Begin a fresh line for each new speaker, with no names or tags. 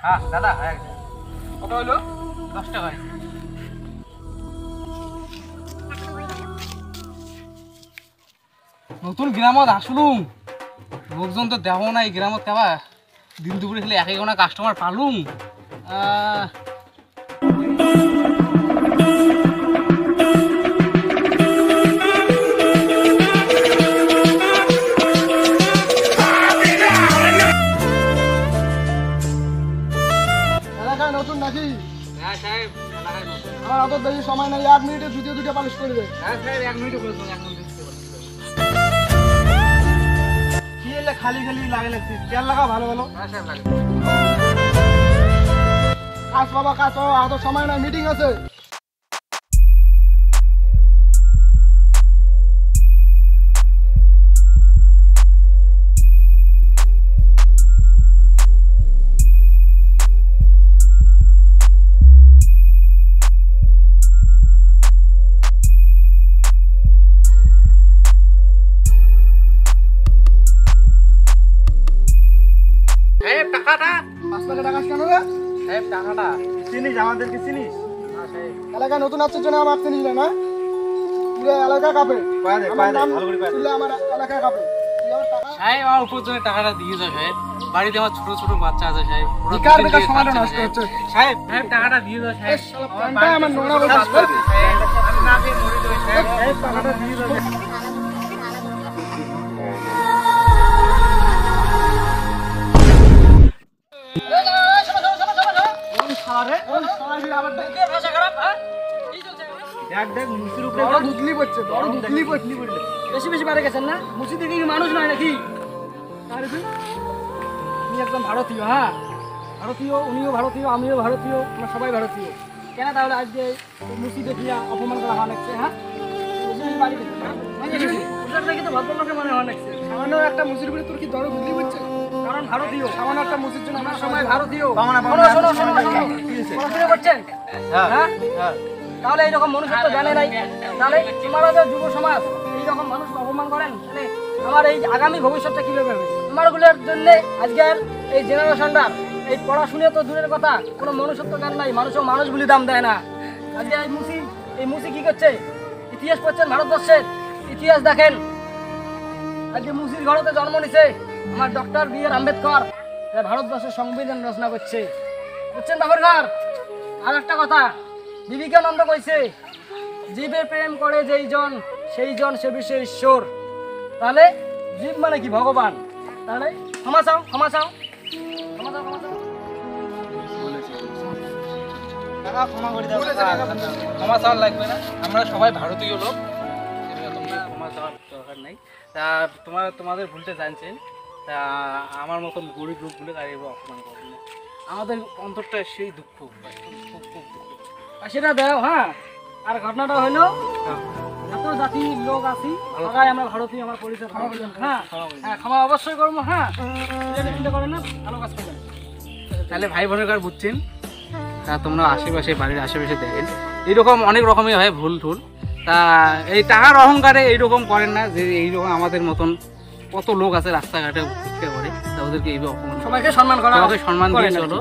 হ্যাঁ দাদা কত হলো? 10 টাকা। নতুন গ্রামত আসলুম, লোকজন তো দেখ না এই গ্রামত কেবা দিন দুপুরে খেলে এক একজনা কাস্টমার পালুম।
নতুন নাকি?
হ্যাঁ সাহেব,
আমার অত বেশি সময় নাই, 1 মিনিটে দুটো পালিশ করবে।
হ্যাঁ সাহেব 1 মিনিটে বলবো, 1 মিনিট
কি এলে খালি খালি লাগে লাগছে, তেল লাগা ভালো ভালো।
হ্যাঁ সাহেব লাগে।
কাজ বাবা কাজ, অত সময় নাই, মিটিং আছে।
সাহেব টাকাটা।
5 টাকা টাকা কেন রে?
সাহেব টাকাটা
চিনিস আমাদেরকে চিনিস?
হ্যাঁ সাহেব।
এলাকায় নতুন আসছে জন্য আমার চিনিস না? পুরো এলাকা কাঁপে। আমার নাম শুনলে আমার এলাকা কাঁপে।
সাহেব আমার উপর টাকাটা দিয়ে দাও সাহেব, বাড়িতে আমার ছোট ছোট বাচ্চা আছে সাহেব,
বেকার বেকার সময়টা নষ্ট হচ্ছে।
সাহেব সাহেব টাকাটা দিয়ে দাও সাহেব।
আমার নোনা বলে
আমি না পেয়ে মরে যাবো সাহেব।
সাহেব টাকাটা দিয়ে দাও।
বেশি বেশি বাড়ে গেছেন না? মুসি থেকে মানুষ নয় নাকি? তুমি একদম ভারতীয়, হ্যাঁ ভারতীয়, উনিও ভারতীয়, আমিও ভারতীয়, আমরা সবাই ভারতীয়। কেন তাহলে আজকে মুসি দেখিয়া অপমান করা হয় লাগছে? হ্যাঁ ভদ্রলোকে মনে হয় লাগছে।
সামান্য একটা মুসির উপরে তোর কি দরদ বুঝলি বুঝছে?
কারণ ভারতীয়,
সামান্য একটা মুসির জন্য
আমরা
আমরা
সবাই ভারতীয়।
শোনো,
পড়াশোনা করছেন? হ্যাঁ তাহলে এইরকম মনুষ্যত্ব জানে নাই, তাহলে তোমারা যে যুব সমাজ এইরকম মানুষ অপমান করেন, তাহলে আমার এই আগামী ভবিষ্যৎটা কিভাবে হবে? তোমারগুলোর জন্য আজকের এই জেনারেশনটা এই পড়াশুনে তো দূরের কথা, কোনো মনুষ্যত্ব জ্ঞান নাই, মানুষও মানুষ বলে দাম দেয় না। আজকে এই মুসি কি করছে? ইতিহাস পড়ছেন ভারতবর্ষের, ইতিহাস দেখেন। আজকে মুসির ঘরেতে জন্ম নিছে আমার ডক্টর বি.আর. আম্বেদকর, ভারতবর্ষের সংবিধান রচনা করছে, বুঝছেন বাবুর ঘর? আর একটা কথা, বিবেকানন্দ কইছে, জীবে প্রেম করে যেই জন সেই জন সে বিষয়ে ঈশ্বর। তাহলে জীব মানে কি? ভগবান। তাহলে ক্ষমা চাও, ক্ষমা চাও, ক্ষমা চাও, ক্ষমা চাও।
ক্ষমা চাওয়ার লাগবে না, আমরা সবাই ভারতীয় লোক, ক্ষমা চাওয়ার দরকার নেই। তা তোমাদের ভুলতে জানছেন, তা আমার মতন গরিব লোকগুলো আর এবার অপমান করেন না। আমাদের অন্তরটা সেই দুঃখ, খুব খুব দুঃখ।
আর সেটা দাও। হ্যাঁ আর ঘটনাটা হলো, এত জাতির লোক আছি, সবাই আমরা ভারতীয়, আমার পরিচয় ক্ষমা করলাম। হ্যাঁ হ্যাঁ ক্ষমা অবশ্যই করবো। হ্যাঁ চিন্তা করেন না, ভালো কাজ করবেন।
তাহলে ভাই বোনের কার বুঝছেন, তা তোমরা আশেপাশে বাড়ির আশেপাশে দেখেন এইরকম অনেক রকমই হয় ভুল টুল। তা এই টাকার অহংকারে এইরকম করেন না, যে এইরকম আমাদের মতন কত লোক আছে রাস্তাঘাটে ভিক্ষা করে, তা ওদেরকে এইভাবে অপমান,
সবাইকে সম্মান করা,
সবাইকে সম্মান দিয়ে চলো।